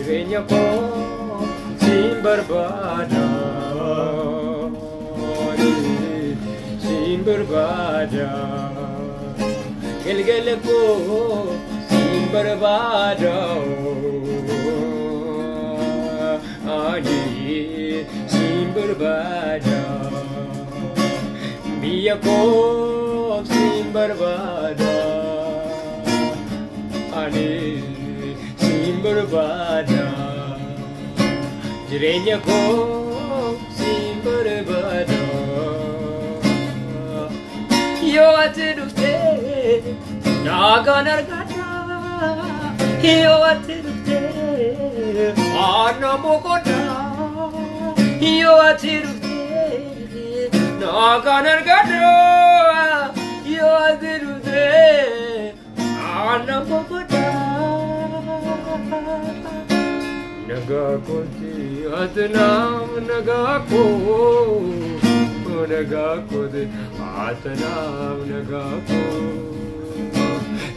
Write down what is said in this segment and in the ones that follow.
jireenya koo siin barbaada siin barbaada galgala koo siin barbaada ani siin barbaada biyya koo siin barbaada ani siin barbaada jireenya koo siin barbaada yoo ati dhuftee naagaan argadha yoo ati dhuftee aannan boqodha yoo ati dhuftee naagaan argadha yoo ati dhuftee aannan boqodha nagaa kooti ati naam nagaa koo nagaa kooti ati naam nagaa koo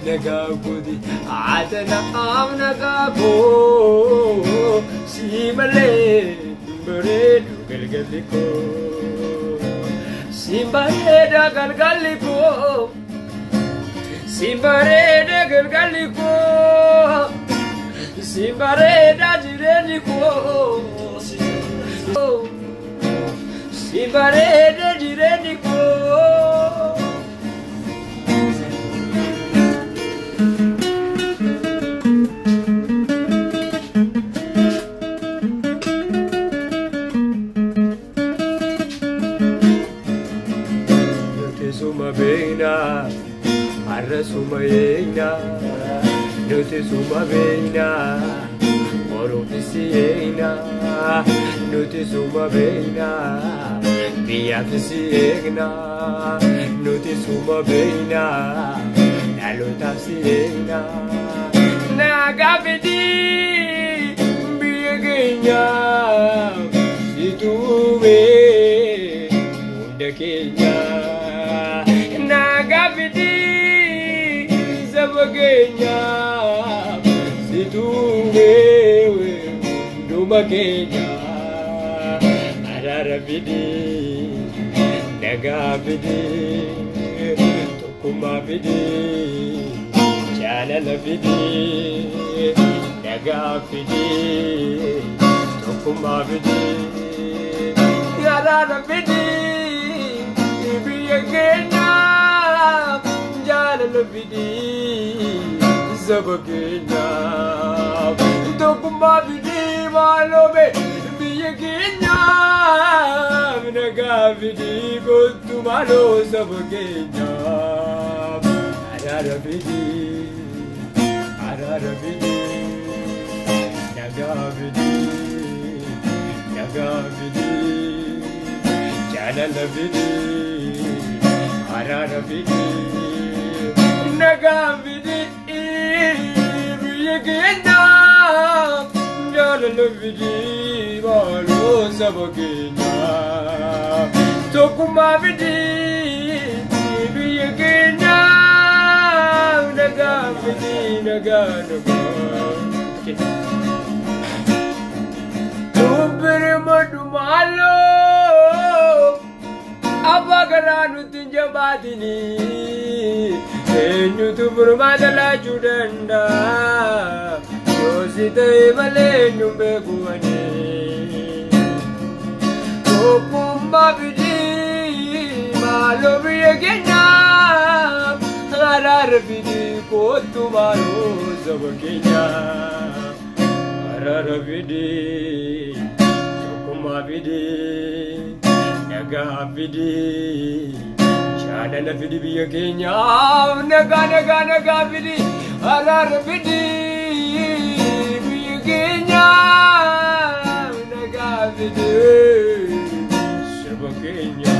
nagaa kooti ati naam nagaa koo si malee bareedu galgalli koo si bareeda galgalli koo si bareeda galgalli koo si bareeda jireenyi koo si bareeda jireenyi koo nuti suma beekna har'a suma eegna nuti suma beekna Orofisi eegna nuti suma beekna biyyaafisi eegna nuti suma beekna dhalootaafsi eegna nagaa fidii biyya keenya situume hunda keenya nagaa fidii saba keenya situume hunda keenya araara fidii nagaa fidii tokkummaa fidii jaalala fidii nagaa fidii tokkummaa fidii araara fidii biyya keenya jaalala fidii saba keenya tokkummaa fidii maalome biyya keenya nagaa fidii kottu maaloo saba keenya araara fidii nagaa fidii jaalala fidii araara fidii nagaa fidii biyya keenya jaalala fidii maaloo saba keenya tokkummaa fidii biyya keenya nagaa fidii nagaa Tumbiri madumalo abagaraa nuti jabaatini eenyutu furmaata laachuu danda'a yoo si ta'e malee eenyuun beekuwani tokkummaa fidii maaloo biyya keenya araara fidii kottu maaloo saba keenya araara fidii tokkummaa fidii nagaa fidii jaalala fidii biyya keenya nagaa fidii araara fidii biyya keenya nagaa fidii saba keenya